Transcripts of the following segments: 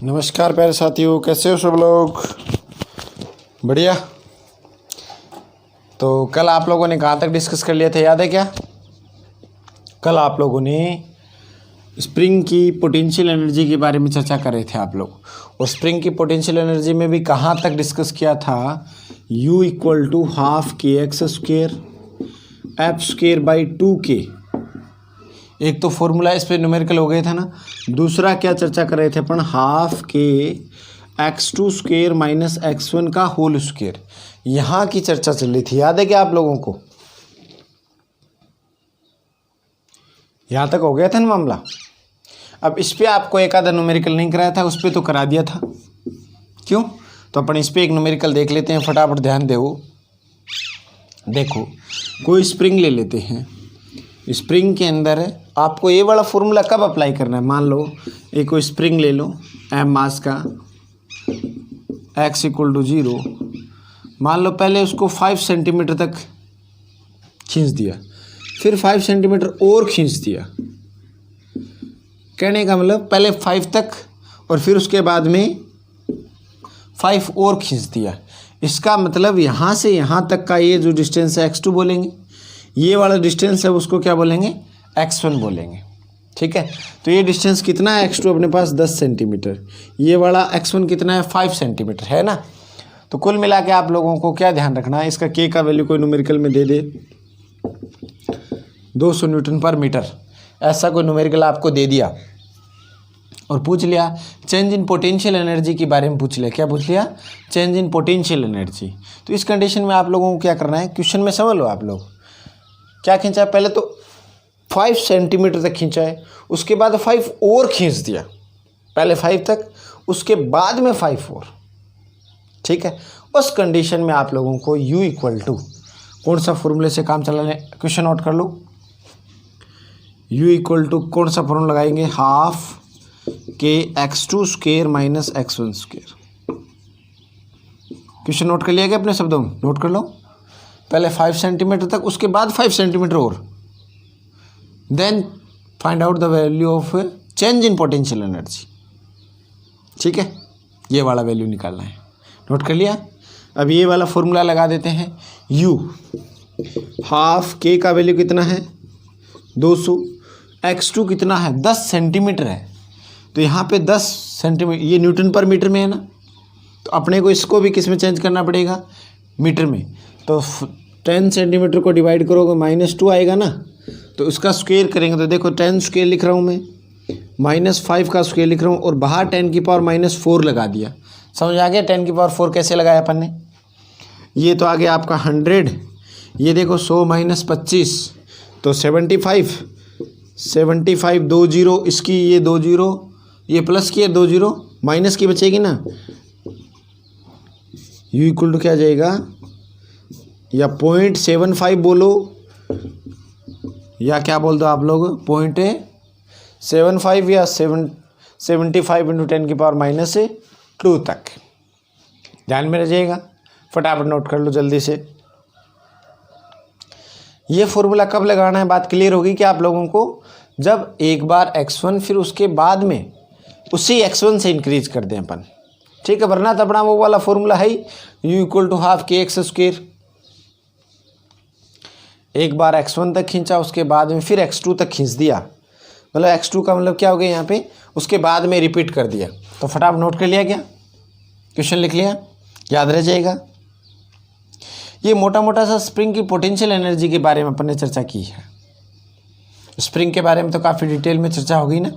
नमस्कार प्यारे साथियों, कैसे हो सब लोग? बढ़िया। तो कल आप लोगों ने कहाँ तक डिस्कस कर लिया था, याद है क्या? कल आप लोगों ने स्प्रिंग की पोटेंशियल एनर्जी के बारे में चर्चा कर रहे थे आप लोग, और स्प्रिंग की पोटेंशियल एनर्जी में भी कहाँ तक डिस्कस किया था? U इक्वल टू हाफ के x square F square by 2k। एक तो फॉर्मूला इस पर न्यूमेरिकल हो गया था ना। दूसरा क्या चर्चा कर रहे थे अपन? हाफ के x2 स्क्वेयर माइनस x1 का होल स्क्वेयर। यहाँ की चर्चा चल रही थी, याद है क्या आप लोगों को? यहाँ तक हो गया था ना मामला। अब इस पर आपको एक आधा न्यूमेरिकल नहीं कराया था, उस पर तो करा दिया था। क्यों? तो अपन इस पर एक न्यूमेरिकल देख लेते हैं, फटाफट ध्यान दो। देखो, कोई स्प्रिंग ले लेते हैं। स्प्रिंग के अंदर आपको ये वाला फॉर्मूला कब अप्लाई करना है? मान लो एक कोई स्प्रिंग ले लो, एम मास का, x इक्वल टू 0। मान लो पहले उसको 5 सेंटीमीटर तक खींच दिया, फिर 5 सेंटीमीटर और खींच दिया। कहने का मतलब पहले 5 तक और फिर उसके बाद में 5 और खींच दिया। इसका मतलब यहाँ से यहाँ तक का ये जो डिस्टेंस है x2 बोलेंगे, ये वाला डिस्टेंस है उसको क्या बोलेंगे? x1 बोलेंगे। ठीक है, तो ये डिस्टेंस कितना है? x2 अपने पास 10 सेंटीमीटर, ये वाला x1 कितना है? 5 सेंटीमीटर है ना। तो कुल मिला के आप लोगों को क्या ध्यान रखना है? इसका k का वैल्यू कोई न्यूमेरिकल में दे दे 200 न्यूटन पर मीटर, ऐसा कोई न्यूमेरिकल आपको दे दिया और पूछ लिया चेंज इन पोटेंशियल एनर्जी के बारे में पूछ लिया। क्या पूछ लिया? Change in potential energy. तो इस कंडीशन में आप लोगों को क्या करना है? क्वेश्चन में समझ लो आप लोग क्या खींचा है। पहले तो 5 सेंटीमीटर तक खींचा है, उसके बाद 5 और खींच दिया। पहले 5 तक, उसके बाद में 5 और। ठीक है, उस कंडीशन में आप लोगों को U इक्वल टू कौन सा फॉर्मूले से काम चलाना है? क्वेश्चन नोट कर लो। U इक्वल टू कौन सा फॉर्मूला लगाएंगे? हाफ के x2 square minus x1 square. Question note कर लिया क्या अपने शब्दों में? नोट कर लो। पहले 5 सेंटीमीटर तक, उसके बाद 5 सेंटीमीटर और, then find out the value of change in potential energy. ठीक है, ये वाला वैल्यू निकालना है। नोट कर लिया। अब ये वाला फॉर्मूला लगा देते हैं। U हाफ के का वैल्यू कितना है? 200। x2 कितना है? 10 सेंटीमीटर है। तो यहाँ पे 10 सेंटीमीटर, ये न्यूटन पर मीटर में है ना, तो अपने को इसको भी किस में चेंज करना पड़ेगा? मीटर में। तो 10 सेंटीमीटर को डिवाइड करोगे -2 आएगा ना, तो उसका स्क्वायर करेंगे तो देखो 10 स्क्वायर लिख रहा हूँ मैं, -5 का स्क्वायर लिख रहा हूँ, और बाहर 10 की पावर -4 लगा दिया। समझ आ गया 10 की पावर 4 कैसे लगाया अपन ने? ये तो आ गया आपका 100, ये देखो 100 - 25 तो 75, 2 0, इसकी ये 2 0, ये प्लस की है 2 0, माइनस की बचेगी ना। U इक्वल टू क्या आ जाएगा? या 0.75 बोलो, या क्या बोल दो आप लोग? 0.75 या 75 × 10 की पावर -2 तक। ध्यान में रह जाएगा, फटाफट नोट कर लो जल्दी से। ये फॉर्मूला कब लगाना है? बात क्लियर होगी कि आप लोगों को जब एक बार x1 फिर उसके बाद में उसी x1 से इंक्रीज कर दें अपन। ठीक है, वरना तो अपना वो वाला फॉर्मूला है U इक्वल टू हाफ के एक्स स्क्वेयर। एक बार x1 तक खींचा, उसके बाद में फिर x2 तक खींच दिया, मतलब x2 का मतलब क्या हो गया यहाँ पे? उसके बाद में रिपीट कर दिया। तो फटाफट नोट कर लिया क्या? क्वेश्चन लिख लिया, याद रह जाएगा। ये मोटा मोटा सा स्प्रिंग की पोटेंशियल एनर्जी के बारे में अपन ने चर्चा की है। स्प्रिंग के बारे में तो काफ़ी डिटेल में चर्चा हो गई ना।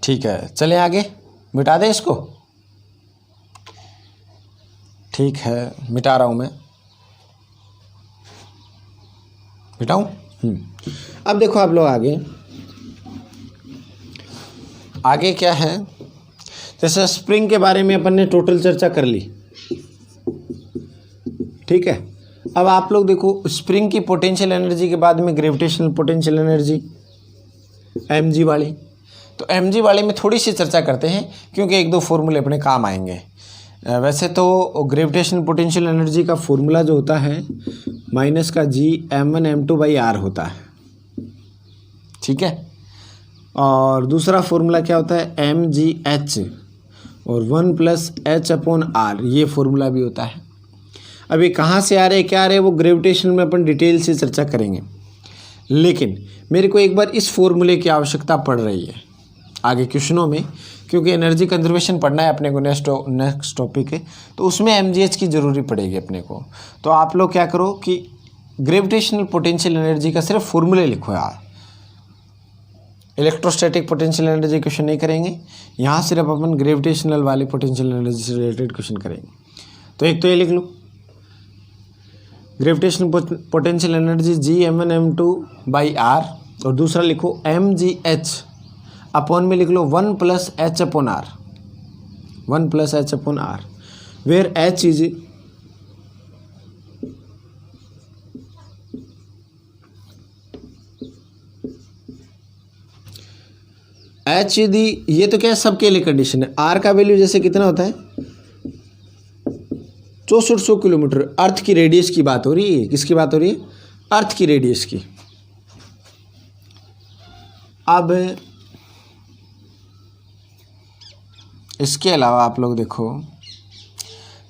ठीक है, चलें आगे, मिटा दें इसको। ठीक है, मिटा रहा हूँ मैं, मिटाऊँ? अब देखो आप लोग आगे क्या है? जैसे स्प्रिंग के बारे में अपन ने टोटल चर्चा कर ली। ठीक है, अब आप लोग देखो स्प्रिंग की पोटेंशियल एनर्जी के बाद में ग्रेविटेशनल पोटेंशियल एनर्जी mg वाली। तो mg वाले में थोड़ी सी चर्चा करते हैं, क्योंकि एक दो फॉर्मूले अपने काम आएंगे। वैसे तो ग्रेविटेशनल पोटेंशियल एनर्जी का फॉर्मूला जो होता है -g m1 m2/r होता है। ठीक है, और दूसरा फॉर्मूला क्या होता है, mgh और 1 + h/r, ये फॉर्मूला भी होता है। अभी कहाँ से आ रहे क्या आ रहे वो ग्रेविटेशन में अपन डिटेल से चर्चा करेंगे, लेकिन मेरे को एक बार इस फॉर्मूले की आवश्यकता पड़ रही है आगे क्वेश्चनों में, क्योंकि एनर्जी कंजर्वेशन पढ़ना है अपने को, नेक्स्ट टॉपिक है, तो उसमें mgh की ज़रूरी पड़ेगी अपने को। तो आप लोग क्या करो कि ग्रेविटेशनल पोटेंशियल एनर्जी का सिर्फ फॉर्मूले लिखो यार, इलेक्ट्रोस्टैटिक पोटेंशियल एनर्जी क्वेश्चन नहीं करेंगे, यहाँ सिर्फ अपन ग्रेविटेशनल वाले पोटेंशियल एनर्जी से रिलेटेड क्वेश्चन करेंगे। तो एक तो ये लिख लो ग्रेविटेशनल पोटेंशियल एनर्जी Gm1m2/r, और दूसरा लिखो mgh अपॉन में लिख लो 1 + h/r, 1 + h/r, where h is H दी, ये तो क्या है सबके लिए कंडीशन है। आर का वैल्यू जैसे कितना होता है 6400 किलोमीटर, अर्थ की रेडियस की बात हो रही है। किसकी बात हो रही है, अर्थ की रेडियस की। अब इसके अलावा आप लोग देखो,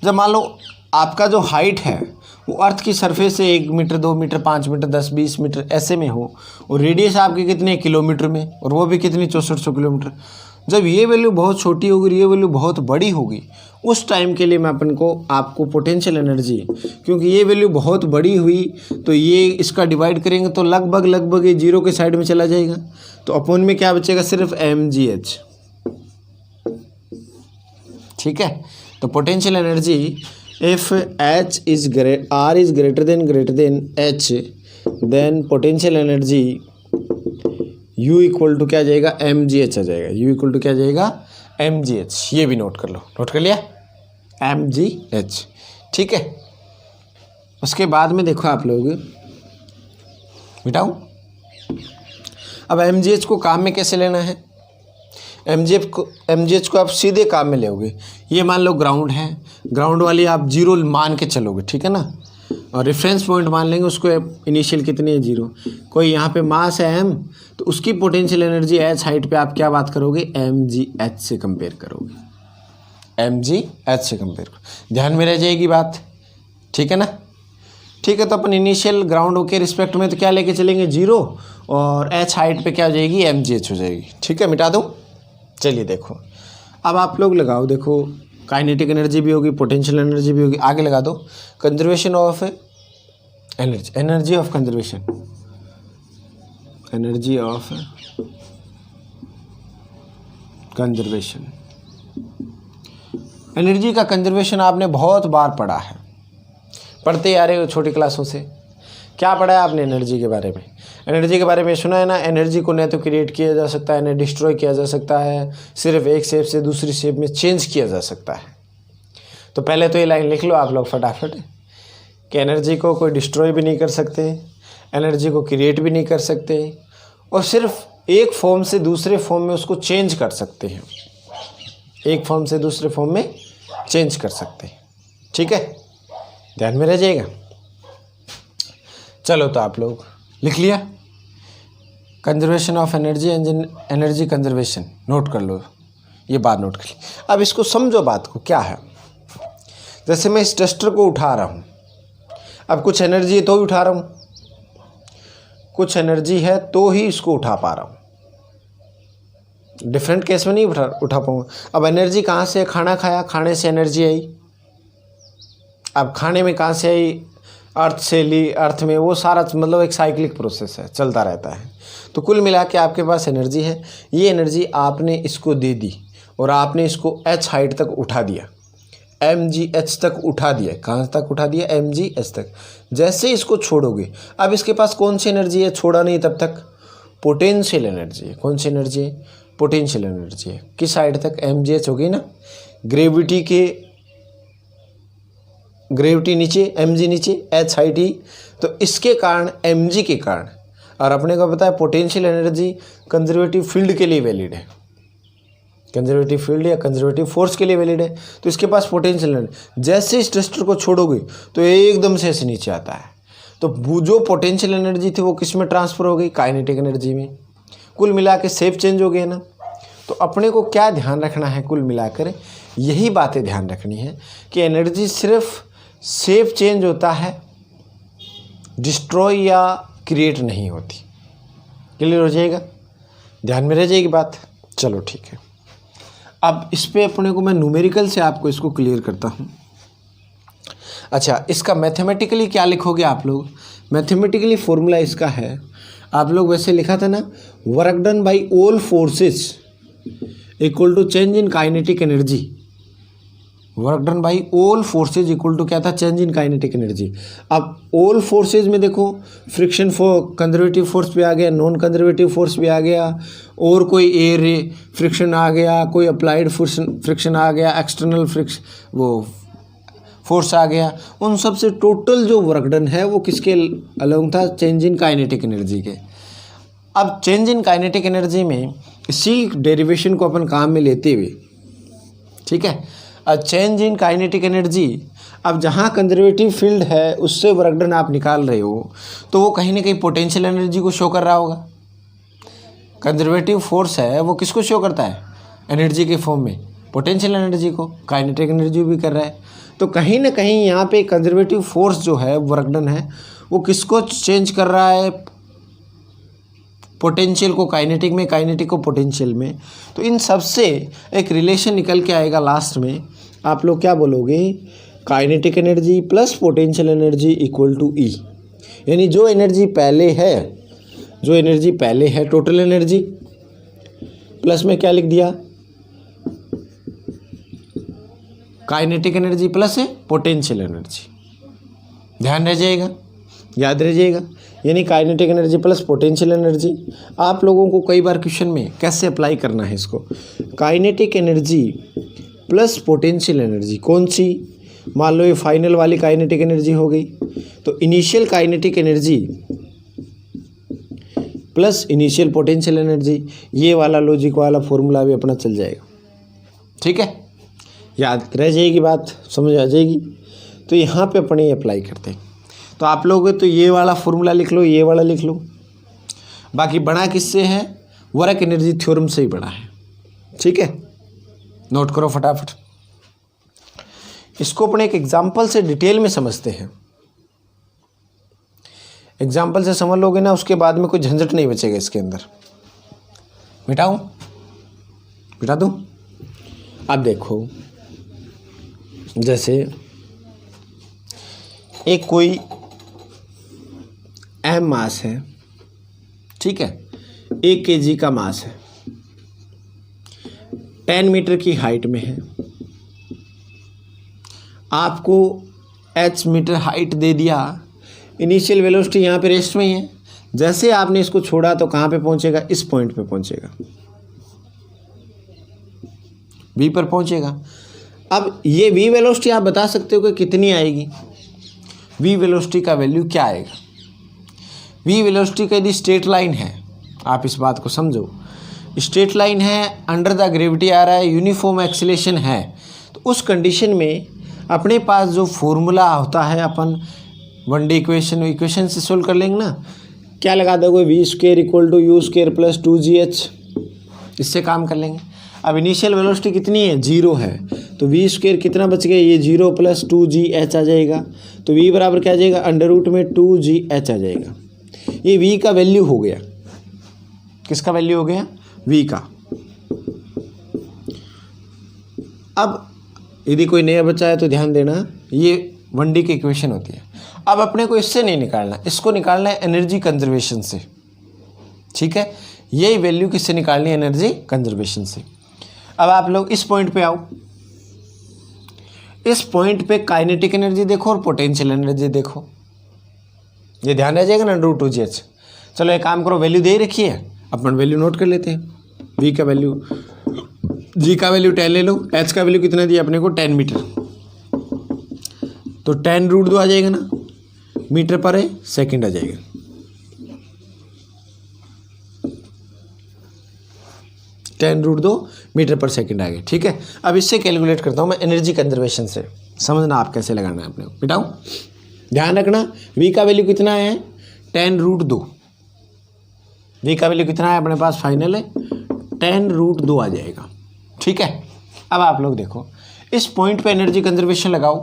जब मान लो आपका जो हाइट है वो अर्थ की सरफेस से 1 मीटर 2 मीटर 5 मीटर 10 20 मीटर ऐसे में हो, और रेडियस आपकी कितने किलोमीटर में, और वो भी कितनी 6400 किलोमीटर। जब ये वैल्यू बहुत छोटी होगी, ये वैल्यू बहुत बड़ी होगी, उस टाइम के लिए मैं अपन को आपको पोटेंशियल एनर्जी, क्योंकि ये वैल्यू बहुत बड़ी हुई तो ये इसका डिवाइड करेंगे तो लगभग ये जीरो के साइड में चला जाएगा, तो अपॉन में क्या बचेगा सिर्फ mgh। ठीक है, तो potential energy if h is r is greater than h, then potential energy u equal to क्या आ जाएगा mgh आ जाएगा, u इक्वल टू क्या आ जाएगा mgh। ये भी नोट कर लो, नोट कर लिया mgh। ठीक है, उसके बाद में देखो आप लोग मिटाऊं, अब mgh को काम में कैसे लेना है, mgh को आप सीधे काम में लोगे। ये मान लो ग्राउंड है, ग्राउंड वाली आप 0 मान के चलोगे, ठीक है ना, और रेफरेंस पॉइंट मान लेंगे उसको, इनिशियल कितनी है 0। कोई यहाँ पे मास है m, तो उसकी पोटेंशियल एनर्जी h हाइट पे आप क्या बात करोगे mgh से कंपेयर करोगे, mgh से कंपेयर करो, ध्यान में रह जाएगी बात। ठीक है ना, ठीक है, तो अपन इनिशियल ग्राउंड के रिस्पेक्ट में तो क्या लेके चलेंगे 0, और h हाइट पे क्या हो जाएगी mgh हो जाएगी। ठीक है, मिटा दो। चलिए देखो, अब आप लोग लगाओ, देखो काइनेटिक एनर्जी भी होगी, पोटेंशियल एनर्जी भी होगी, आगे लगा दो conservation of energy, energy of conservation, energy of conservation. Energy का कंजर्वेशन आपने बहुत बार पढ़ा है, पढ़ते आ रहे हो छोटी क्लासों से। क्या पढ़ा है आपने एनर्जी के बारे में, एनर्जी के बारे में सुना है ना, एनर्जी को न तो क्रिएट किया जा सकता है, न डिस्ट्रॉय किया जा सकता है, सिर्फ एक शेप से दूसरी शेप में चेंज किया जा सकता है। तो पहले तो ये लाइन लिख लो आप लोग फटाफट कि एनर्जी को कोई डिस्ट्रॉय भी नहीं कर सकते, एनर्जी को क्रिएट भी नहीं कर सकते, और सिर्फ एक फॉर्म से दूसरे फॉर्म में उसको चेंज कर सकते हैं, एक फॉर्म से दूसरे फॉर्म में चेंज कर सकते हैं। ठीक है, ध्यान में रह जाएगा। चलो तो आप लोग लिख लिया conservation of energy, energy conservation, note कर लो, ये बात नोट कर ली। अब इसको समझो बात को, क्या है, जैसे मैं इस डस्टर को उठा रहा हूँ, अब कुछ एनर्जी है तो ही उठा रहा हूँ, कुछ एनर्जी है तो ही इसको उठा पा रहा हूँ, डिफरेंट केस में नहीं उठा पाऊँगा। अब एनर्जी कहाँ से, खाना खाया, खाने से एनर्जी आई, अब खाने में कहाँ से आई, अर्थ से ली, अर्थ में, वो सारा मतलब एक साइक्लिक प्रोसेस है, चलता रहता है। तो कुल मिला के आपके पास एनर्जी है, ये एनर्जी आपने इसको दे दी और आपने इसको h हाइट तक उठा दिया, mgh तक उठा दिया। कहाँ तक उठा दिया, mgh तक। जैसे इसको छोड़ोगे, अब इसके पास कौन सी एनर्जी है, छोड़ा नहीं तब तक, पोटेंशियल एनर्जी है। कौन सी एनर्जी है, पोटेंशियल एनर्जी है। किस साइड तक, mgh होगी ना, ग्रेविटी नीचे, mg नीचे, h हाइट ही, तो इसके कारण mg के कारण, और अपने को पता है पोटेंशियल एनर्जी कंजर्वेटिव फील्ड के लिए वैलिड है, कंजर्वेटिव फील्ड या कंजर्वेटिव फोर्स के लिए वैलिड है। तो इसके पास पोटेंशियल एनर्जी, जैसे इस डस्टर को छोड़ोगे तो एकदम से ऐसे नीचे आता है, तो जो पोटेंशियल एनर्जी थी वो किस में ट्रांसफ़र हो गई, काइनेटिक एनर्जी में। कुल मिला के शेप चेंज हो गया ना। तो अपने को क्या ध्यान रखना है, कुल मिलाकर यही बातें ध्यान रखनी है कि एनर्जी सिर्फ शेप चेंज होता है, डिस्ट्रॉय या क्रिएट नहीं होती। क्लियर हो जाएगा, ध्यान में रह जाएगी बात। चलो ठीक है, अब इस पे अपने को मैं न्यूमेरिकल से आपको इसको क्लियर करता हूँ। अच्छा, इसका मैथमेटिकली क्या लिखोगे आप लोग? मैथमेटिकली फॉर्मूला इसका है, आप लोग वैसे लिखा था ना, work done by all forces equal to change in kinetic energy. Work done by all forces equal to क्या था? Change in kinetic energy. अब ऑल फोर्सेज में देखो, फ्रिक्शन कंजर्वेटिव फोर्स भी आ गया, नॉन कंजर्वेटिव फोर्स भी आ गया, और कोई एयर फ्रिक्शन आ गया, कोई अप्लाइड फ्रिक्शन आ गया, एक्सटर्नल फोर्स आ गया। उन सब से टोटल जो वर्क डन है वो किसके अलोंग था? चेंज इन काइनेटिक एनर्जी के। अब चेंज इन काइनेटिक एनर्जी में इसी डेरिवेशन को अपन काम में लेते हुए, ठीक है, चेंज इन काइनेटिक एनर्जी, अब जहाँ कंजर्वेटिव फील्ड है उससे वर्क डन आप निकाल रहे हो, तो वो कहीं ना कहीं पोटेंशियल एनर्जी को शो कर रहा होगा। कंजर्वेटिव फोर्स है वो किसको शो करता है? एनर्जी के फॉर्म में, पोटेंशियल एनर्जी को। काइनेटिक एनर्जी भी कर रहा है, तो कहीं ना कहीं यहाँ पे कंजर्वेटिव फोर्स जो है, वर्क डन है, वो किसको चेंज कर रहा है? पोटेंशियल को काइनेटिक में, काइनेटिक को पोटेंशियल में। तो इन सब से एक रिलेशन निकल के आएगा लास्ट में, आप लोग क्या बोलोगे? Kinetic energy plus potential energy equal to E. यानी जो एनर्जी पहले है टोटल एनर्जी, प्लस में क्या लिख दिया? Kinetic energy plus potential energy. ध्यान रह जाएगा, याद रह जाएगा। यानी kinetic energy plus potential energy. आप लोगों को कई बार क्वेश्चन में कैसे अप्लाई करना है इसको? Kinetic energy plus potential energy कौन सी? मान लो ये फाइनल वाली काइनेटिक एनर्जी हो गई, तो initial kinetic energy plus initial potential energy, ये वाला लॉजिक वाला फॉर्मूला भी अपना चल जाएगा। ठीक है, याद रह जाएगी बात, समझ आ जाएगी। तो यहाँ पे अपने अप्लाई करते हैं। तो आप लोग तो ये वाला फॉर्मूला लिख लो, ये वाला लिख लो। बाकी बड़ा किससे है? वर्क एनर्जी थ्योरम से ही बड़ा है। ठीक है, नोट करो फटाफट। इसको अपने एक एग्जाम्पल से डिटेल में समझते हैं। एग्जाम्पल से समझ लोगे ना, उसके बाद में कोई झंझट नहीं बचेगा इसके अंदर। मिटाऊं? मिटा दूं? अब देखो, जैसे एक कोई एम मास है, ठीक है, 1 kg का मास है, 10 मीटर की हाइट में है। आपको h मीटर हाइट दे दिया, इनिशियल वेलोसिटी यहाँ पे रेस्ट में ही है। जैसे आपने इसको छोड़ा तो कहाँ पे पहुँचेगा? इस पॉइंट पे पहुँचेगा, v पर पहुँचेगा। अब ये v वेलोसिटी आप बता सकते हो कि कितनी आएगी? v वेलोसिटी का वैल्यू क्या आएगा? v वेलोसिटी का यदि स्ट्रेट लाइन है, आप इस बात को समझो, स्ट्रेट लाइन है, अंडर द ग्रेविटी आ रहा है, यूनिफॉर्म एक्सीलरेशन है, तो उस कंडीशन में अपने पास जो फॉर्मूला होता है, अपन 1D इक्वेशन से सोल्व कर लेंगे ना। क्या लगा दोगे? v² equal to u² plus 2gh, इससे काम कर लेंगे। अब इनिशियल वेलोसिटी कितनी है? 0 है, तो v² कितना बच गया? ये 0 प्लस 2gh आ जाएगा। तो v बराबर क्या आ जाएगा? अंडर रूट में 2gh आ जाएगा। ये v का वैल्यू हो गया। किसका वैल्यू हो गया? v का। अब यदि कोई नया बच्चा है तो ध्यान देना, ये 1D की इक्वेशन होती है। अब अपने को इससे नहीं निकालना, इसको निकालना है एनर्जी कंजर्वेशन से। ठीक है, यही वैल्यू किससे निकालनी है? एनर्जी कंजर्वेशन से। अब आप लोग इस पॉइंट पे आओ, इस पॉइंट पे काइनेटिक एनर्जी देखो और पोटेंशियल एनर्जी देखो, ये ध्यान रह जाएगा ना, √2gh। चलो एक काम करो, वैल्यू दे ही रखी है, अपन वैल्यू नोट कर लेते हैं। v का वैल्यू, g का वैल्यू 10 ले लो, h का वैल्यू कितना दिया अपने को? 10 मीटर, तो 10√2 आ जाएगा ना, मीटर पर सेकंड आ जाएगा। (10√2 मीटर पर सेकंड आ गया। ठीक है, अब इससे कैलकुलेट करता हूँ मैं एनर्जी कंजर्वेशन से। समझना आप कैसे लगाना है अपने को। मिटाऊं? ध्यान रखना, v का वैल्यू कितना है? 10√2। v का वैल्यू कितना है अपने पास फाइनल है 10√2 आ जाएगा। ठीक है, अब आप लोग देखो इस पॉइंट पे एनर्जी कंजर्वेशन लगाओ।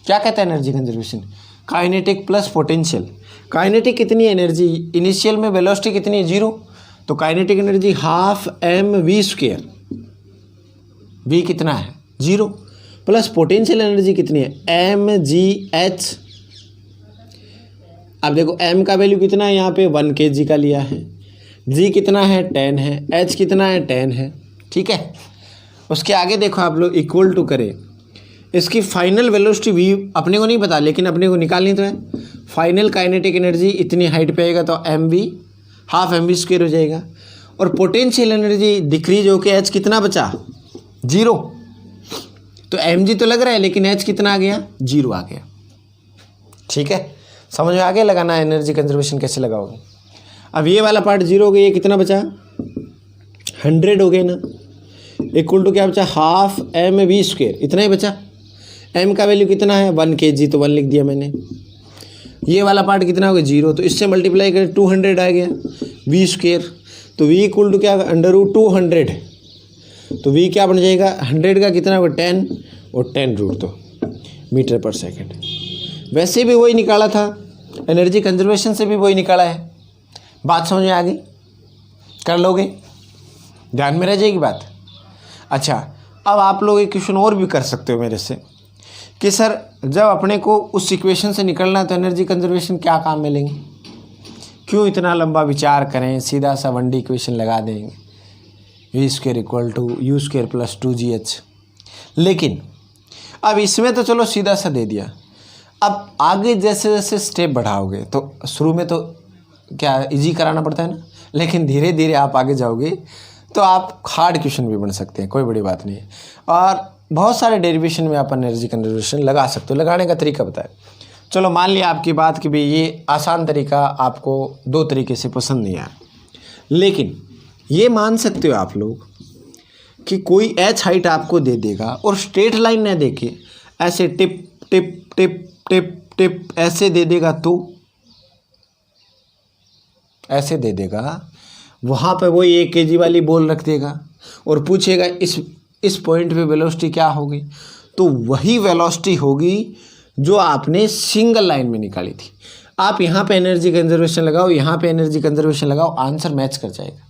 क्या कहता है energy conservation? Kinetic plus potential. Kinetic कितनी एनर्जी, इनिशियल में वेलोसिटी कितनी है 0, तो kinetic energy half mv², v कितना है 0, प्लस पोटेंशियल एनर्जी कितनी है mgh। अब देखो m का वैल्यू कितना है यहाँ पे 1 kg का लिया है, g कितना है 10 है, h कितना है 10 है। ठीक है, उसके आगे देखो आप लोग इक्वल टू करें इसकी फाइनल वेलोसिटी v अपने को नहीं पता लेकिन अपने को निकालनी तो है। फाइनल काइनेटिक एनर्जी इतनी हाइट पे आएगा तो mv हाफ mv² हो जाएगा, और पोटेंशियल एनर्जी डिक्रीज होके h कितना बचा 0, तो mg तो लग रहा है लेकिन h कितना आ गया 0 आ गया। ठीक है, समझ में आगे लगाना है एनर्जी कंजर्वेशन कैसे लगाओगे। अब ये वाला पार्ट 0 हो गया, ये कितना बचा 100 हो गया ना, इक्वल टू क्या बचा हाफ mv², इतना ही बचा। m का वैल्यू कितना है 1 kg, तो 1 लिख दिया मैंने। ये वाला पार्ट कितना हो गया 0, तो इससे मल्टीप्लाई करें 200 आ गया v², तो v इक्वल टू क्या √200, तो v क्या बन जाएगा 100 का कितना होगा 10 और 10√2 मीटर पर सेकेंड। वैसे भी वही निकाला था, एनर्जी कंजर्वेशन से भी वही निकाला है। बात समझ में आ गई? कर लोगे? ध्यान में रह जाएगी बात। अच्छा, अब आप लोग एक क्वेश्चन और भी कर सकते हो मेरे से कि सर जब अपने को उस इक्वेशन से निकलना है तो एनर्जी कंजर्वेशन क्या काम में लेंगे, क्यों इतना लंबा विचार करें, सीधा सा 1D इक्वेशन लगा देंगे v² equal to u² plus 2gh। लेकिन अब इसमें तो चलो सीधा सा दे दिया, अब आगे जैसे जैसे स्टेप बढ़ाओगे तो शुरू में तो क्या इजी कराना पड़ता है ना, लेकिन धीरे धीरे आप आगे जाओगे तो आप हार्ड क्वेश्चन भी बन सकते हैं, कोई बड़ी बात नहीं है। और बहुत सारे डेरिवेशन में आप एनर्जी कंजर्वेशन लगा सकते हो। लगाने का तरीका बताए, चलो मान लिया आपकी बात कि भाई ये आसान तरीका आपको 2 तरीके से पसंद नहीं आया, लेकिन ये मान सकते हो आप लोग कि कोई h हाइट आपको दे देगा और स्ट्रेट लाइन न देके ऐसे tip tip tip tip tip ऐसे दे देगा, तो ऐसे दे देगा, वहाँ पे वही 1 kg वाली बॉल रख देगा और पूछेगा इस पॉइंट पे वेलोसिटी क्या होगी, तो वही वेलोसिटी होगी जो आपने सिंगल लाइन में निकाली थी। आप यहाँ पे एनर्जी कंजर्वेशन लगाओ, यहाँ पे एनर्जी कंजर्वेशन लगाओ, आंसर मैच कर जाएगा।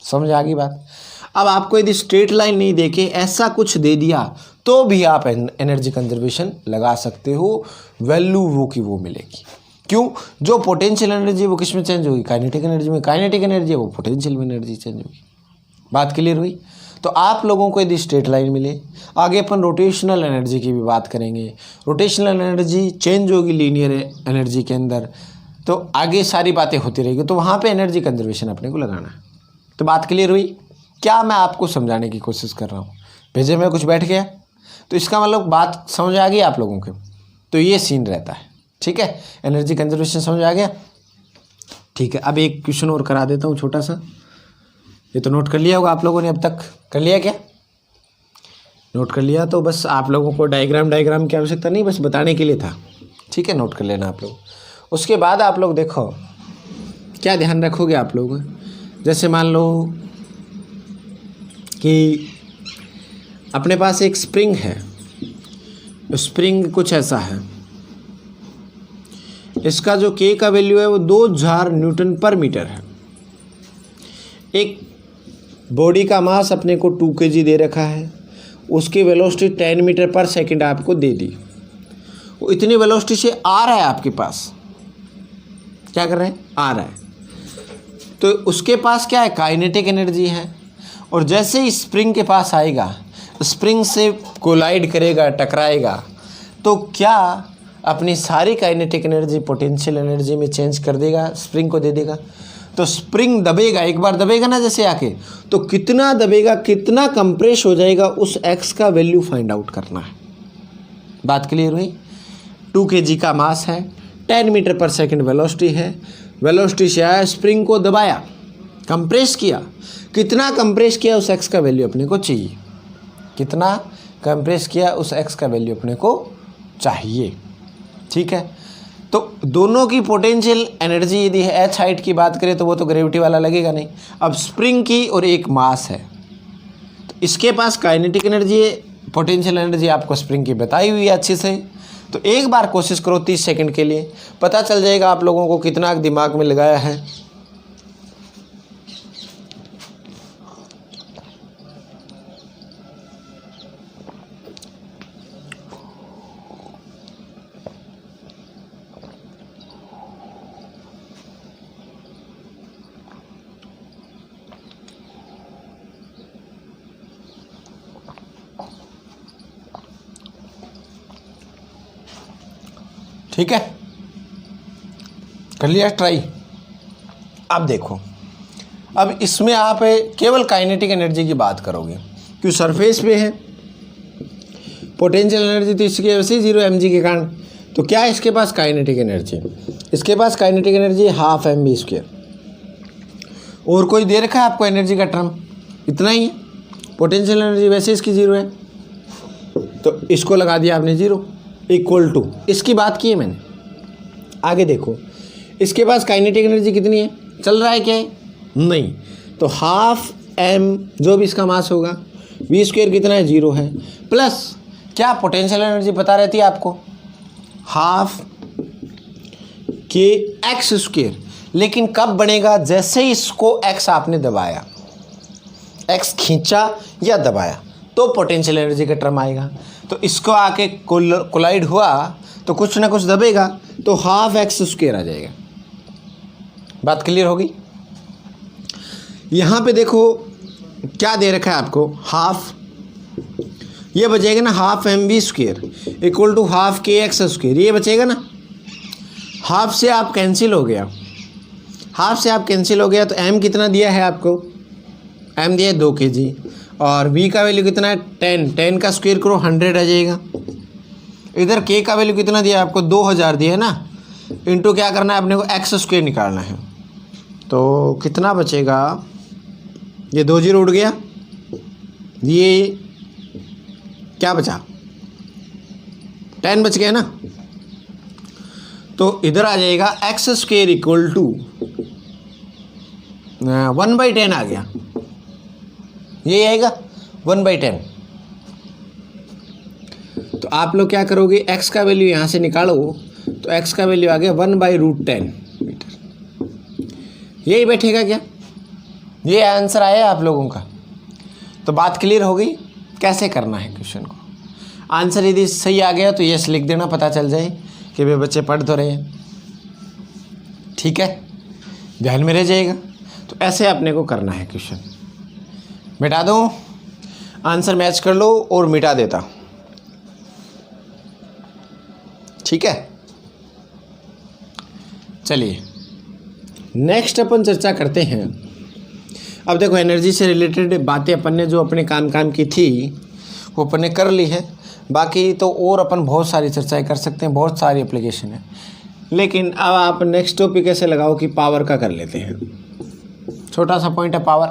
समझ आ गई बात? अब आपको यदि स्ट्रेट लाइन नहीं देके ऐसा कुछ दे दिया तो भी आप एनर्जी कंजर्वेशन लगा सकते हो, वैल्यू वो की वो मिलेगी। क्यों? जो पोटेंशियल एनर्जी वो किस में चेंज होगी, काइनेटिक एनर्जी में। काइनेटिक एनर्जी है वो पोटेंशियल में एनर्जी चेंज होगी। बात क्लियर हुई? तो आप लोगों को यदि स्ट्रेट लाइन मिले, आगे अपन रोटेशनल एनर्जी की भी बात करेंगे। रोटेशनल एनर्जी चेंज होगी लीनियर एनर्जी के अंदर, तो आगे सारी बातें होती रहेगी, तो वहाँ पे एनर्जी कंजर्वेशन अपने को लगाना है। तो बात क्लियर हुई? क्या मैं आपको समझाने की कोशिश कर रहा हूँ? भेजे में कुछ बैठ गया तो इसका मतलब बात समझ आ गई आप लोगों के। तो ये सीन रहता है, ठीक है। एनर्जी कंजर्वेशन समझ आ गया? ठीक है। अब एक क्वेश्चन और करा देता हूँ छोटा सा। ये तो नोट कर लिया होगा आप लोगों ने, अब तक कर लिया क्या? नोट कर लिया तो बस आप लोगों को डायग्राम की आवश्यकता नहीं, बस बताने के लिए था, ठीक है। नोट कर लेना आप लोग। उसके बाद आप लोग देखो क्या ध्यान रखोगे आप लोग। जैसे मान लो कि अपने पास एक स्प्रिंग है, स्प्रिंग कुछ ऐसा है, इसका जो K का वैल्यू है वो 2000 न्यूटन पर मीटर है। एक बॉडी का मास अपने को 2 kg दे रखा है, उसकी वेलोसिटी 10 मीटर पर सेकंड आपको दे दी। वो इतनी वेलोसिटी से आ रहा है आपके पास, क्या कर रहे हैं? आ रहा है। तो उसके पास क्या है? काइनेटिक एनर्जी है। और जैसे ही स्प्रिंग के पास आएगा, स्प्रिंग से कोलाइड करेगा, टकराएगा, तो क्या अपनी सारी काइनेटिक एनर्जी पोटेंशियल एनर्जी में चेंज कर देगा, स्प्रिंग को दे देगा। तो स्प्रिंग दबेगा, एक बार दबेगा ना जैसे आके, तो कितना दबेगा, कितना कंप्रेस हो जाएगा, उस एक्स का वैल्यू फाइंड आउट करना है। बात क्लियर हुई? 2 kg का मास है, 10 मीटर पर सेकंड वेलोसिटी है। वेलोसिटी से आया, स्प्रिंग को दबाया, कंप्रेस किया, कितना कंप्रेस किया उस एक्स का वैल्यू अपने को चाहिए। कितना कंप्रेस किया उस एक्स का वैल्यू अपने को चाहिए, ठीक है। तो दोनों की पोटेंशियल एनर्जी यदि है एच हाइट की बात करें तो वो तो ग्रेविटी वाला लगेगा नहीं। अब स्प्रिंग की और एक मास है, तो इसके पास काइनेटिक एनर्जी है, पोटेंशियल एनर्जी आपको स्प्रिंग की बताई हुई है अच्छे से। तो एक बार कोशिश करो 30 सेकंड के लिए, पता चल जाएगा आप लोगों को कितना दिमाग में लगाया है। ठीक है, कर लिया ट्राई। अब देखो, अब इसमें आप केवल काइनेटिक एनर्जी की बात करोगे, क्योंकि सरफेस पे है पोटेंशियल एनर्जी, तो इसकी वजह से 0 mg के कारण। तो क्या है इसके पास काइनेटिक एनर्जी? इसके पास काइनेटिक एनर्जी ½ mv²। और कोई दे रखा है आपको एनर्जी का टर्म? इतना ही है। पोटेंशियल एनर्जी वैसे इसकी 0 है, तो इसको लगा दिया आपने 0 इक्वल टू, इसकी बात की है मैंने। आगे देखो, इसके पास काइनेटिक एनर्जी कितनी है? चल रहा है क्या है? नहीं, तो ½ m जो भी इसका मास होगा, v² कितना है? 0 है, प्लस क्या पोटेंशियल एनर्जी पता रहती है आपको? ½ kx²। लेकिन कब बनेगा? जैसे ही इसको x आपने दबाया, x खींचा या दबाया, तो पोटेंशियल एनर्जी का टर्म आएगा। तो इसको आके कोलाइड हुआ तो कुछ ना कुछ दबेगा, तो ½ x² आ जाएगा। बात क्लियर होगी? यहाँ पे देखो क्या दे रखा है आपको, हाफ, ये बचेगा ना ½ mv² इक्वल टू ½ kx², ये बचेगा ना। हाफ से आप कैंसिल हो गया, हाफ से आप कैंसिल हो गया, तो m कितना दिया है आपको? m दिया है 2 kg, और v का वैल्यू कितना है? 10 का स्क्वायर करो 100 आ जाएगा। इधर k का वैल्यू कितना दिया है आपको? 2000 दिया है ना, इंटू क्या करना है अपने को? x² निकालना है। तो कितना बचेगा? ये 2 0 उड़ गया, ये क्या बचा? 10 बच गया ना। तो इधर आ जाएगा x² इक्वल टू 1/10 आ गया, ये आएगा 1/10। तो आप लोग क्या करोगे, x का वैल्यू यहाँ से निकालो, तो x का वैल्यू आ गया 1/√10 मीटर। यही बैठेगा क्या? ये आंसर आया आप लोगों का। तो बात क्लियर हो गई कैसे करना है क्वेश्चन को। आंसर यदि सही आ गया तो यस लिख देना, पता चल जाए कि वे बच्चे पढ़ तो रहे हैं। ठीक है, ध्यान में रह जाएगा। तो ऐसे अपने को करना है क्वेश्चन। मिटा दो, आंसर मैच कर लो और मिटा देता। ठीक है, चलिए नेक्स्ट अपन चर्चा करते हैं। अब देखो, एनर्जी से रिलेटेड बातें अपन ने जो अपने काम की थी वो अपन ने कर ली है। बाकी तो और अपन बहुत सारी चर्चाएं कर सकते हैं, बहुत सारी एप्लीकेशन है। लेकिन अब आप नेक्स्ट टॉपिक ऐसे लगाओ कि पावर का कर लेते हैं। छोटा सा पॉइंट है पावर।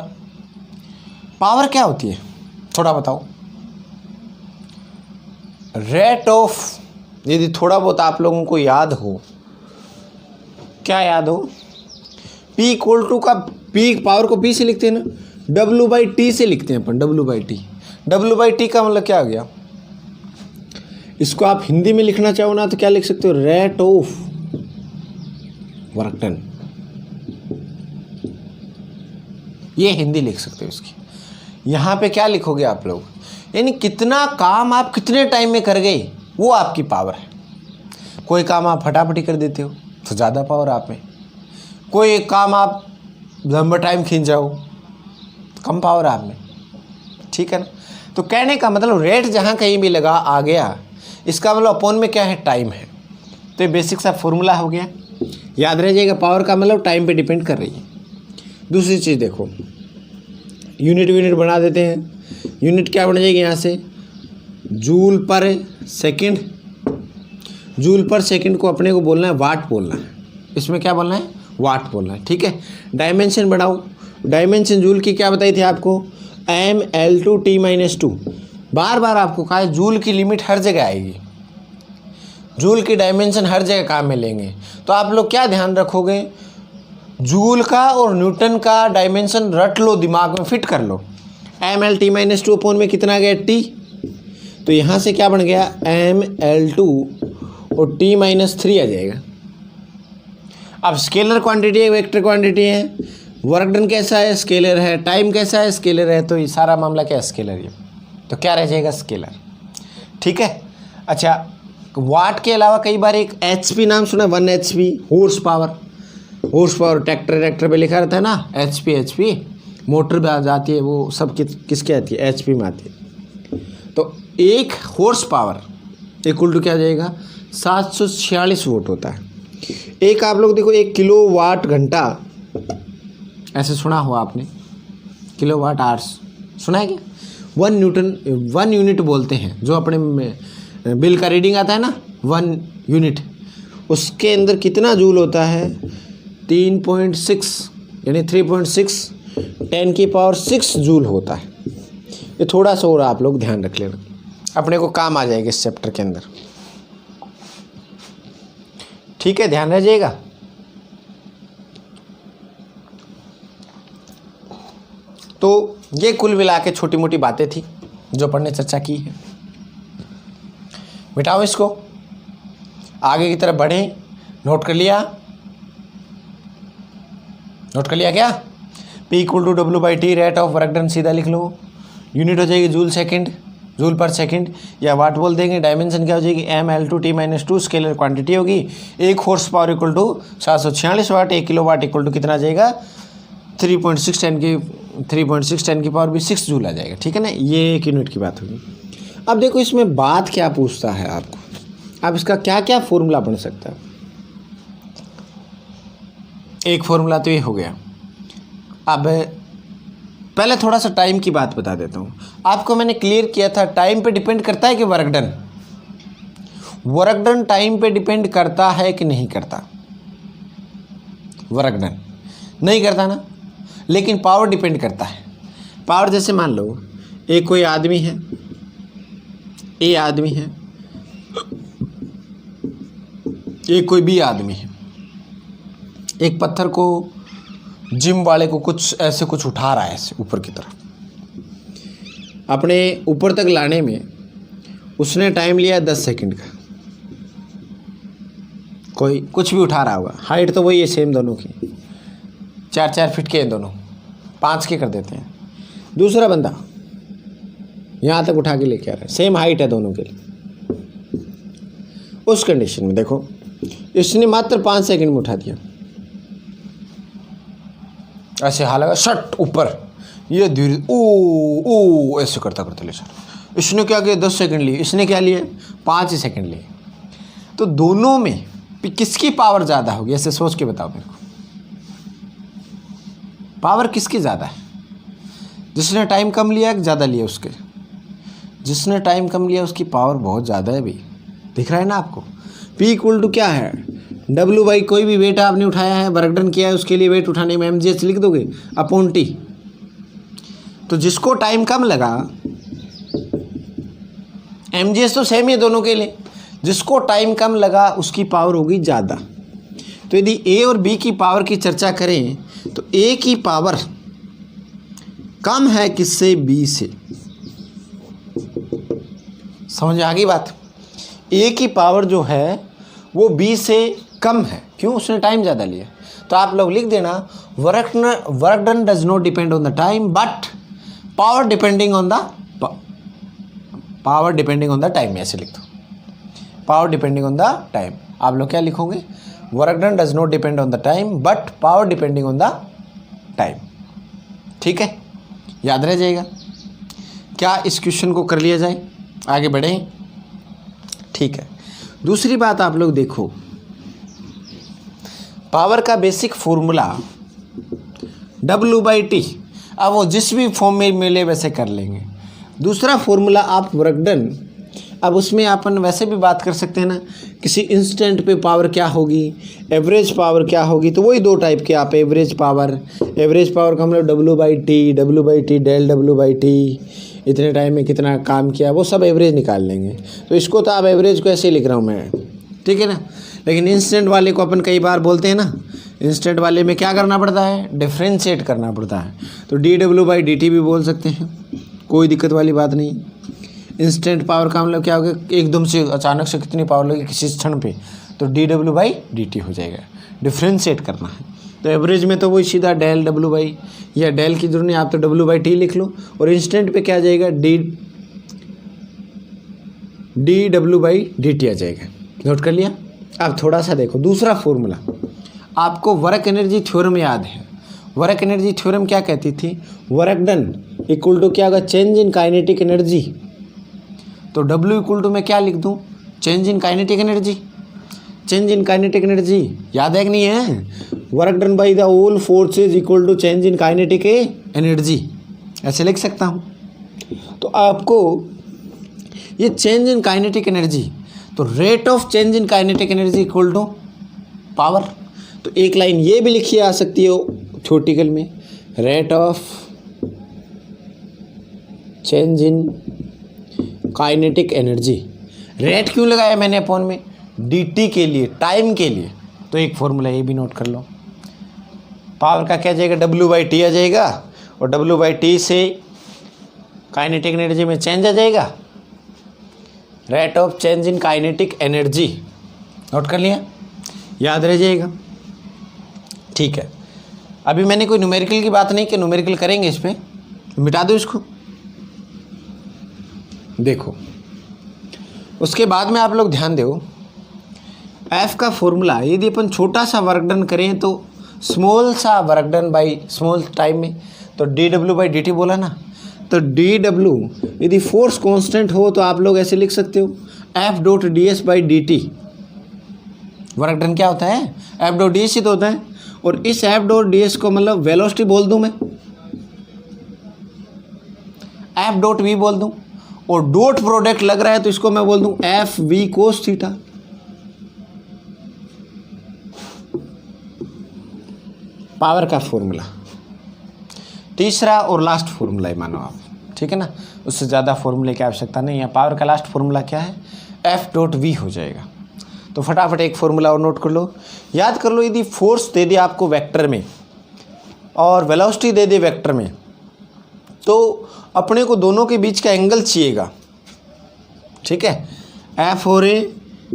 पावर क्या होती है थोड़ा बताओ। रेट ऑफ, यदि थोड़ा बहुत आप लोगों को याद हो, क्या याद हो, P इक्वल टू का P पावर को P से लिखते हैं ना, W/T से लिखते हैं अपन, W/T। W/T का मतलब क्या आ गया? इसको आप हिंदी में लिखना चाहो ना तो क्या लिख सकते हो, रेट ऑफ वर्क डन। ये हिंदी लिख सकते हो इसकी। यहाँ पे क्या लिखोगे आप लोग, यानी कितना काम आप कितने टाइम में कर गए, वो आपकी पावर है। कोई काम आप फटाफटी कर देते हो तो ज़्यादा पावर आप में, कोई एक काम आप लंबा टाइम खींच जाओ तो कम पावर आप में। ठीक है ना। तो कहने का मतलब रेट जहाँ कहीं भी लगा आ गया, इसका मतलब अपॉन में क्या है, टाइम है। तो ये बेसिक सा फॉर्मूला हो गया, याद रह जाएगा। पावर का मतलब टाइम पे डिपेंड कर रही है। दूसरी चीज़ देखो, यूनिट बना देते हैं। यूनिट क्या बन जाएगी यहाँ से, जूल पर सेकंड। जूल पर सेकंड को अपने को बोलना है वाट बोलना है, इसमें क्या बोलना है, वाट बोलना है। ठीक है। डायमेंशन बढ़ाओ, डायमेंशन जूल की क्या बताई थी आपको, mL/T - 2। बार बार आपको कहा है जूल की लिमिट हर जगह आएगी। जूल की डायमेंशन हर जगह काम में लेंगे। तो आप लोग क्या ध्यान रखोगे, जूल का और न्यूटन का डायमेंशन रट लो, दिमाग में फिट कर लो। mL/t - 2 में कितना आ गया t, तो यहाँ से क्या बन गया mL2 और t-3 आ जाएगा। अब स्केलर क्वांटिटी है, वेक्टर क्वांटिटी है, वर्क डन कैसा है, स्केलर है, टाइम कैसा है, स्केलर है, तो ये सारा मामला क्या है, स्केलर है। तो क्या रह जाएगा, स्केलर। ठीक है। अच्छा, वाट के अलावा कई बार एक HP नाम सुना, 1 HP, हॉर्स पावर ट्रैक्टर पे लिखा रहता है ना, HP मोटर भी आ जाती है, वो सब किसके आती है, HP में आती है। तो 1 हॉर्स पावर इक्वल टू क्या आ जाएगा, 746 वोट होता है। एक आप लोग देखो 1 किलोवाट घंटा, ऐसे सुना हुआ आपने, किलोवाट आवर्स सुना है क्या, 1 यूनिट बोलते हैं, जो अपने बिल का रीडिंग आता है ना 1 यूनिट, उसके अंदर कितना जूल होता है, 3.6 यानी 3.6 10⁶ जूल होता है। ये थोड़ा सा और आप लोग ध्यान रख लेना, अपने को काम आ जाएगा इस चैप्टर के अंदर। ठीक है, ध्यान रह जाएगा। तो ये कुल मिला के छोटी मोटी बातें थी जो अपन ने चर्चा की है। मिटाओ इसको, आगे की तरफ बढ़ें। नोट कर लिया क्या, P = W/T rate of work done, सीधा लिख लो। यूनिट हो जाएगी जूल पर सेकंड, या वाट बोल देंगे। डायमेंशन क्या हो जाएगी, mL/t - 2 स्केलर क्वांटिटी होगी। 1 horse power equal to 746 watt, 1 kilowatt equal to कितना आ जाएगा, 3.6 10⁻⁶ जूल आ जाएगा। ठीक है ना, ये 1 यूनिट की बात होगी। अब देखो इसमें बात क्या पूछता है आपको, अब इसका क्या क्या फॉर्मूला बन सकता है। एक फॉर्मूला तो ये हो गया। अब पहले थोड़ा सा टाइम की बात बता देता हूँ आपको। मैंने क्लियर किया था टाइम पे डिपेंड करता है कि वर्क डन टाइम पे डिपेंड करता है कि नहीं करता। वर्क डन नहीं करता ना, लेकिन पावर डिपेंड करता है। पावर जैसे मान लो एक कोई आदमी है, ए आदमी है, एक कोई बी आदमी है। एक पत्थर को जिम वाले को कुछ उठा रहा है ऐसे ऊपर की तरफ, अपने ऊपर तक लाने में उसने टाइम लिया 10 सेकंड का। कोई कुछ भी उठा रहा होगा, हाइट तो वही है सेम दोनों की, 4-4 फीट के हैं दोनों, 5 के कर देते हैं। दूसरा बंदा यहाँ तक उठा के लेके आ रहा है, सेम हाइट है दोनों के लिए। उस कंडीशन में देखो इसने मात्र 5 सेकंड में उठा दिया, ऐसे हालांकि शट ऊपर, ये धीरे ओ ऐसे करता ले सर। इसने क्या किया, 10 सेकंड लिए, इसने क्या लिए 5 सेकंड लिए। तो दोनों में किसकी पावर ज़्यादा होगी, ऐसे सोच के बताओ मेरे को। पावर किसकी ज़्यादा है, जिसने टाइम कम लिया कि ज़्यादा लिया उसके। जिसने टाइम कम लिया उसकी पावर बहुत ज़्यादा है भाई, दिख रहा है ना आपको। P = क्या है, W/ कोई भी वेट आपने उठाया है, वर्क डन किया है, उसके लिए वेट उठाने में mgh लिख दोगे अपॉन T। तो जिसको टाइम कम लगा, mgh तो सेम ही है दोनों के लिए, जिसको टाइम कम लगा उसकी पावर होगी ज़्यादा। तो यदि A और B की पावर की चर्चा करें तो A की पावर कम है किससे, B से। समझ आ गई बात। A की पावर जो है वो B से कम है, क्यों, उसने टाइम ज़्यादा लिया। तो आप लोग लिख देना work done does not depend on the time but power depending on the time, ऐसे लिख दो, power depending on the time. आप लोग क्या लिखोगे, work done does not depend on the time but power depending on the time. ठीक है, याद रह जाएगा। क्या इस क्वेश्चन को कर लिया जाए, आगे बढ़ें। ठीक है, दूसरी बात आप लोग देखो, पावर का बेसिक फॉर्मूला W/T, अब वो जिस भी फॉर्म में मिले वैसे कर लेंगे। दूसरा फॉर्मूला आप वर्क डन, अब उसमें अपन वैसे भी बात कर सकते हैं ना, किसी इंस्टेंट पे पावर क्या होगी, एवरेज पावर क्या होगी। तो वही 2 टाइप के आप एवरेज पावर का हम लोग W/T डेल W/T, इतने टाइम में कितना काम किया, वो सब एवरेज निकाल लेंगे। तो इसको तो आप एवरेज को ऐसे लिख रहा हूँ मैं, ठीक है ना। लेकिन इंस्टेंट वाले को अपन कई बार बोलते हैं ना, इंस्टेंट वाले में क्या करना पड़ता है, डिफ्रेंशिएट करना पड़ता है। तो dw/dt भी बोल सकते हैं, कोई दिक्कत वाली बात नहीं। इंस्टेंट पावर का मतलब क्या होगा, एकदम से अचानक से कितनी पावर लगी किसी क्षण पे, तो dw/dt हो जाएगा, डिफ्रेंशिएट करना है। तो एवरेज में तो वही सीधा डेल w बाई, या डेल की जरूरत नहीं, आप तो w/t लिख लो। और इंस्टेंट पे क्या आ जाएगा, dw/dt आ जाएगा। नोट कर लिया। अब थोड़ा सा देखो दूसरा फॉर्मूला, आपको वर्क एनर्जी थ्योरम याद है। वर्क एनर्जी थ्योरम क्या कहती थी, वर्क डन इक्वल टू क्या होगा, चेंज इन काइनेटिक एनर्जी। तो W इक्वल टू मैं क्या लिख दूँ, change in kinetic energy. Change in kinetic energy याद है कि नहीं है, work done by the whole forces equal to change in kinetic energy, ऐसे लिख सकता हूँ। तो आपको ये चेंज इन काइनेटिक एनर्जी, तो rate of change in kinetic energy equal to power. तो एक लाइन ये भी लिखी आ सकती है थ्योरेटिकल में, rate of change in kinetic energy. Rate क्यों लगाया मैंने अपॉन में, dt के लिए, टाइम के लिए। तो एक फॉर्मूला ये भी नोट कर लो, पावर का क्या जाएगा, w/t आ जाएगा, और w/t से काइनेटिक एनर्जी में चेंज आ जाएगा, rate of change in kinetic energy. Note कर लिया, याद रह जाएगा। ठीक है, अभी मैंने कोई न्यूमेरिकल की बात नहीं कि न्यूमेरिकल करेंगे इस पर, मिटा दो इसको। देखो उसके बाद में आप लोग ध्यान दो, एफ का फॉर्मूला, यदि अपन छोटा सा वर्क डन करें तो स्मॉल सा work done by small time में, तो dw/dt बोला ना। तो dw यदि फोर्स कांस्टेंट हो तो आप लोग ऐसे लिख सकते हो, F.ds/dt। वर्क डन क्या होता है, F.ds ही तो होता है। और इस F.ds को मतलब वेलोसिटी बोल दूं मैं, F.v बोल दूं, और डॉट प्रोडक्ट लग रहा है तो इसको मैं बोल दूं F.v cos थीटा। पावर का फॉर्मूला तीसरा और लास्ट फॉर्मूला है मानो आप, ठीक है ना, उससे ज़्यादा फॉर्मूले की आवश्यकता नहीं है। पावर का लास्ट फॉर्मूला क्या है, F.v हो जाएगा। तो फटाफट एक फॉर्मूला और नोट कर लो, याद कर लो। यदि फोर्स दे दे आपको वेक्टर में और वेलोसिटी दे दे वेक्टर में, तो अपने को दोनों के बीच का एंगल चाहिएगा, ठीक है। F और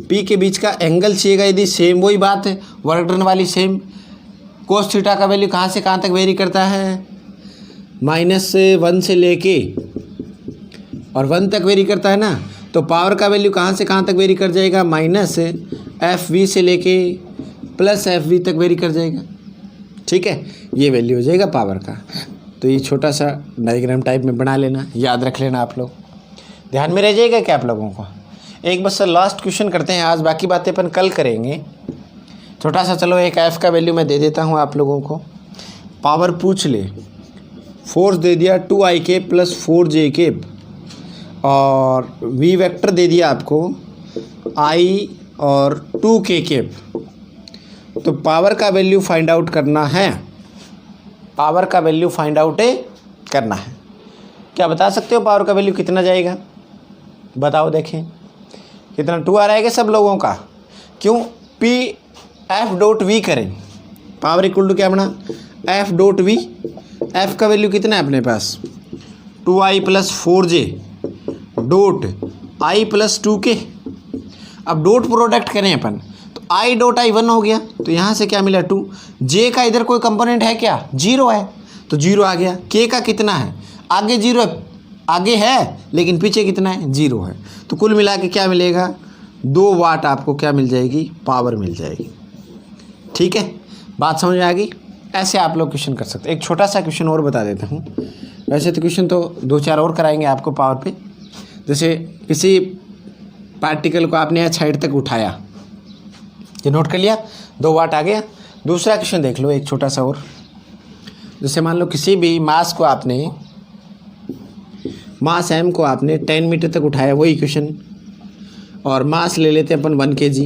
P के बीच का एंगल चाहिएगा। यदि सेम, वही बात है वर्क डन वाली सेम, कोस थीटा का वैल्यू कहाँ से कहाँ तक वेरी करता है, -1 से लेके और 1 तक वेरी करता है ना। तो पावर का वैल्यू कहाँ से कहाँ तक वेरी कर जाएगा, -FV से लेके +FV तक वेरी कर जाएगा, ठीक है। ये वैल्यू हो जाएगा पावर का। तो ये छोटा सा डायग्राम टाइप में बना लेना, याद रख लेना आप लोग, ध्यान में रह जाएगा क्या आप लोगों को। एक बस लास्ट क्वेश्चन करते हैं आज, बाकी बातें अपन कल करेंगे। छोटा सा चलो एक F का वैल्यू मैं दे देता हूँ आप लोगों को। पावर पूछ ले, फोर्स दे दिया 2ik + 4j, और V वेक्टर दे दिया आपको I और 2k। तो पावर का वैल्यू फाइंड आउट करना है, पावर का वैल्यू फाइंड आउट करना है। क्या बता सकते हो पावर का वैल्यू कितना जाएगा, बताओ देखें कितना, 2 आ रहा है क्या सब लोगों का। क्यों, P/F.v करें, पावर इक्वल टू क्या बना, F.v। F का वैल्यू कितना है अपने पास, 2i + 4j dot i + 2k। अब डॉट प्रोडक्ट करें अपन, तो i.i 1 हो गया, तो यहाँ से क्या मिला 2। j का इधर कोई कंपोनेंट है क्या, 0 है, तो 0 आ गया। k का कितना है, आगे 0 है, आगे है लेकिन पीछे कितना है, 0 है। तो कुल मिला के क्या मिलेगा, 2 वाट आपको क्या मिल जाएगी, पावर मिल जाएगी, ठीक है। बात समझ में आ गई। ऐसे आप लोग क्वेश्चन कर सकते हैं। एक छोटा सा क्वेश्चन और बता देता हूँ, वैसे तो क्वेश्चन तो 2-4 और कराएंगे आपको पावर पे। जैसे किसी पार्टिकल को आपने यहाँ साइड तक उठाया, ये नोट कर लिया, 2 वाट आ गया। दूसरा क्वेश्चन देख लो एक छोटा सा और, जैसे मान लो किसी भी मास को आपने, मास m को आपने 10 मीटर तक उठाया, वही क्वेश्चन, और मास ले लेते हैं अपन 1 kg,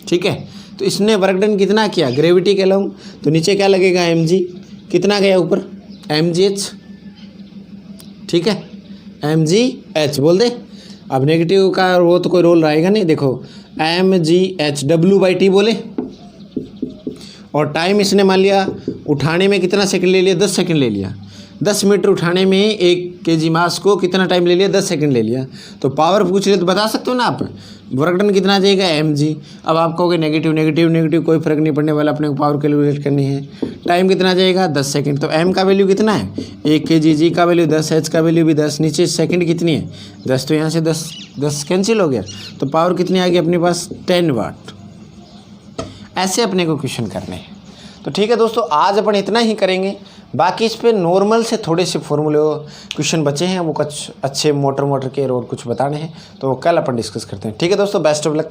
ठीक है। तो इसने वर्क डन कितना किया, ग्रेविटी के अलाउ, तो नीचे क्या लगेगा mg, कितना गया ऊपर, mgh, ठीक है, mgh बोल दे। अब नेगेटिव का वो तो कोई रोल रहेगा नहीं। देखो mgh/w/t बोले, और टाइम इसने मान लिया उठाने में कितना सेकंड ले लिया, 10 सेकंड ले लिया। 10 मीटर उठाने में 1 kg मास को कितना टाइम ले लिया, 10 सेकंड ले लिया। तो पावर पूछ रहे तो बता सकते हो ना आप, वर्क डन कितना आ जाएगा mg। अब आप कहोगे नेगेटिव नेगेटिव नेगेटिव कोई फर्क नहीं पड़ने वाला, अपने को पावर कैलकुलेट करनी है। टाइम कितना आ जाएगा, 10 सेकंड। तो m का वैल्यू कितना है 1 kg, g का वैल्यू 10, h का वैल्यू भी 10, नीचे सेकंड कितनी है 10, तो यहाँ से 10 कैंसिल हो गया। तो पावर कितनी आ गई अपने पास 10 वाट। ऐसे अपने को क्वेश्चन करने हैं। तो ठीक है दोस्तों, आज अपन इतना ही करेंगे। बाकी इस पे नॉर्मल से थोड़े से फॉर्मूले क्वेश्चन बचे हैं, वो कुछ अच्छे मोटर के और कुछ बताने हैं, तो कल अपन डिस्कस करते हैं। ठीक है दोस्तों, बेस्ट ऑफ लक।